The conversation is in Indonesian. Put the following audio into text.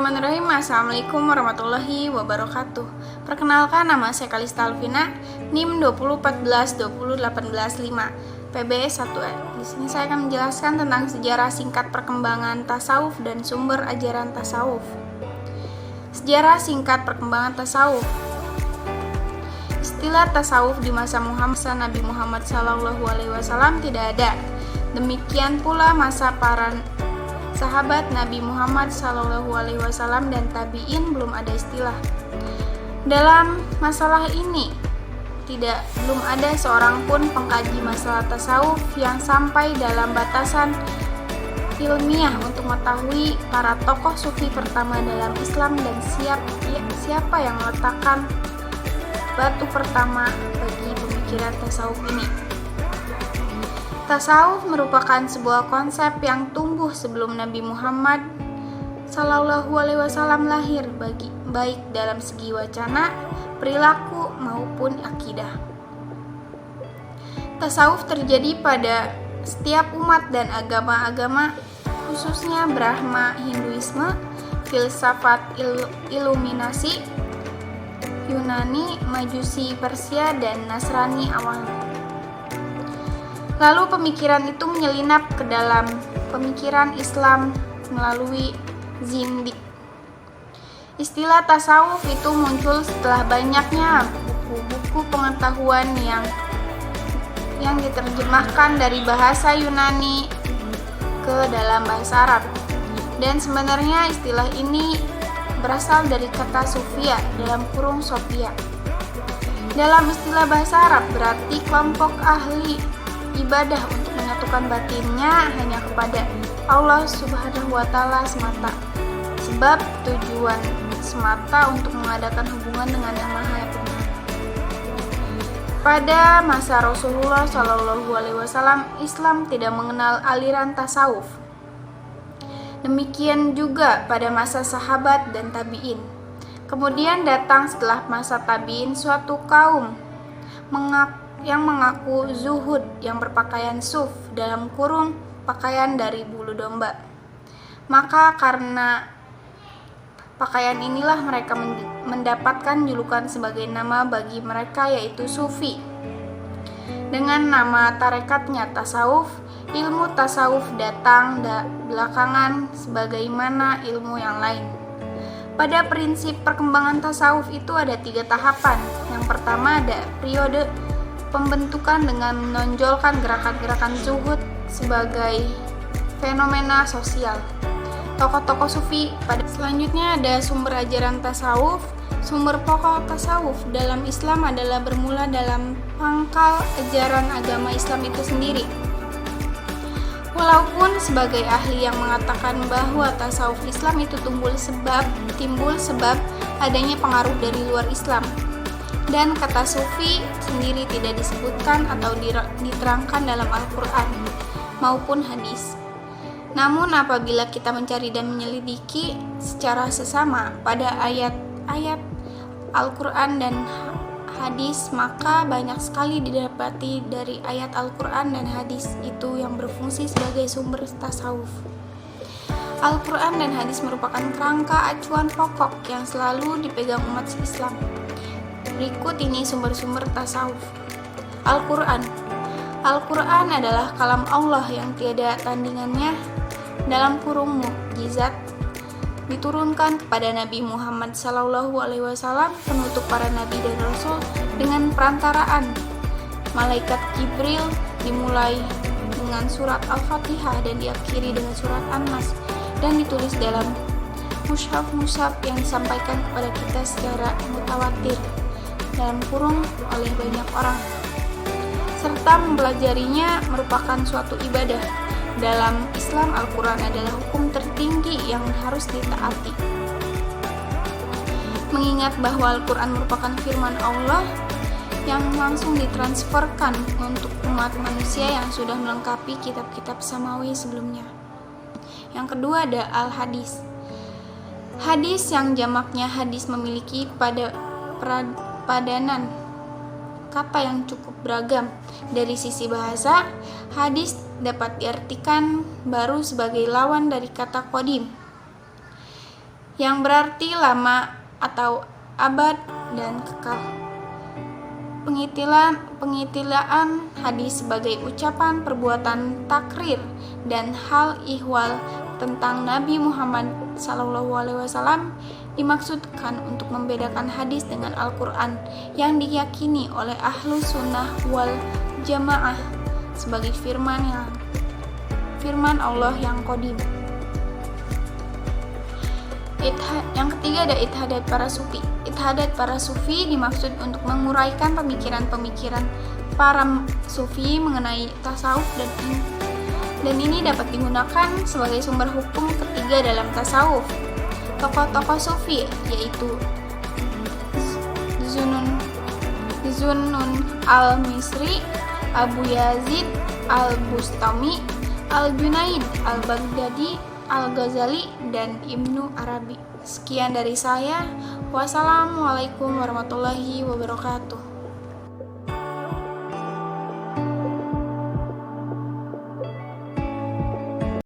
Bismillahirrahmanirrahim. Assalamualaikum warahmatullahi wabarakatuh. Perkenalkan, nama saya Kalista Alvina, NIM 201420185, PBS 1E. Di sini saya akan menjelaskan tentang sejarah singkat perkembangan tasawuf dan sumber ajaran tasawuf. Sejarah singkat perkembangan tasawuf. Istilah tasawuf di masa Nabi Muhammad SAW tidak ada. Demikian pula masa para sahabat Nabi Muhammad SAW dan tabi'in belum ada istilah. Dalam masalah ini belum ada seorang pun pengkaji masalah tasawuf yang sampai dalam batasan ilmiah untuk mengetahui para tokoh sufi pertama dalam Islam dan siapa yang meletakkan batu pertama bagi pemikiran tasawuf ini. Tasawuf merupakan sebuah konsep yang tumbuh sebelum Nabi Muhammad SAW lahir, baik dalam segi wacana, perilaku, maupun akidah. Tasawuf terjadi pada setiap umat dan agama-agama, khususnya Brahma, Hinduisme, filsafat Iluminasi, Yunani, Majusi, Persia, dan Nasrani awalnya. Lalu pemikiran itu menyelinap ke dalam pemikiran Islam melalui zindik. Istilah tasawuf itu muncul setelah banyaknya buku-buku pengetahuan yang diterjemahkan dari bahasa Yunani ke dalam bahasa Arab. Dan sebenarnya istilah ini berasal dari kata sufia (Sophia). Dalam istilah bahasa Arab berarti kelompok ahli ibadah untuk menyatukan batinnya hanya kepada Allah Subhanahu wa Ta'ala semata, sebab tujuan semata untuk mengadakan hubungan dengan Yang Maha Benar. Pada masa Rasulullah SAW, Islam tidak mengenal aliran tasawuf. Demikian juga pada masa sahabat dan tabi'in. Kemudian datang setelah masa tabi'in suatu kaum yang mengaku zuhud, yang berpakaian suf (pakaian dari bulu domba). Maka karena pakaian inilah mereka mendapatkan julukan sebagai nama bagi mereka, yaitu sufi. Dengan nama tarekatnya tasawuf, ilmu tasawuf datang belakangan sebagaimana ilmu yang lain. Pada prinsip perkembangan tasawuf itu ada 3 tahapan. Yang pertama ada periode pembentukan dengan menonjolkan gerakan-gerakan zuhud sebagai fenomena sosial. Tokoh-tokoh sufi. Selanjutnya ada sumber ajaran tasawuf. Sumber pokok tasawuf dalam Islam adalah bermula dalam pangkal ajaran agama Islam itu sendiri. Walaupun sebagai ahli yang mengatakan bahwa tasawuf Islam itu timbul sebab adanya pengaruh dari luar Islam. Dan kata sufi sendiri tidak disebutkan atau diterangkan dalam Al-Quran maupun hadis. Namun apabila kita mencari dan menyelidiki secara sesama pada ayat-ayat Al-Quran dan hadis, maka banyak sekali didapati dari ayat Al-Quran dan hadis itu yang berfungsi sebagai sumber tasawuf. Al-Quran dan hadis merupakan kerangka acuan pokok yang selalu dipegang umat Islam. Berikut ini sumber-sumber tasawuf. Al-Quran. Al-Quran adalah kalam Allah yang tiada tandingannya, mukjizat, diturunkan kepada Nabi Muhammad SAW, penutup para nabi dan rasul, dengan perantaraan malaikat Jibril, dimulai dengan surat Al-Fatihah dan diakhiri dengan surat An-Nas, dan ditulis dalam mushaf yang disampaikan kepada kita secara mutawatir oleh banyak orang, serta mempelajarinya merupakan suatu ibadah. Dalam Islam, Al-Quran adalah hukum tertinggi yang harus ditaati. Mengingat bahwa Al-Quran merupakan firman Allah yang langsung ditransferkan untuk umat manusia yang sudah melengkapi kitab-kitab samawi sebelumnya. Yang kedua ada Al-Hadis. Hadis yang jamaknya hadis memiliki padanan kata yang cukup beragam. Dari sisi bahasa, hadis dapat diartikan baru sebagai lawan dari kata qadim, yang berarti lama atau abad dan kekal. Pengitilaan hadis sebagai ucapan perbuatan takrir dan hal ihwal tentang Nabi Muhammad SAW dimaksudkan untuk membedakan hadis dengan Al-Quran yang diyakini oleh ahlu sunnah wal jamaah sebagai firman Allah yang qadim. Yang ketiga ada ithadat para sufi. Ithadat para sufi dimaksud untuk menguraikan pemikiran-pemikiran para sufi mengenai tasawuf dan ini dapat digunakan sebagai sumber hukum ketiga dalam tasawuf. Tokoh-tokoh sufi yaitu Zunnun al-Misri, Abu Yazid al-Bustami, Al-Junaid al-Baghdadi, Al-Ghazali, dan Ibnu Arabi. Sekian dari saya. Wassalamualaikum warahmatullahi wabarakatuh.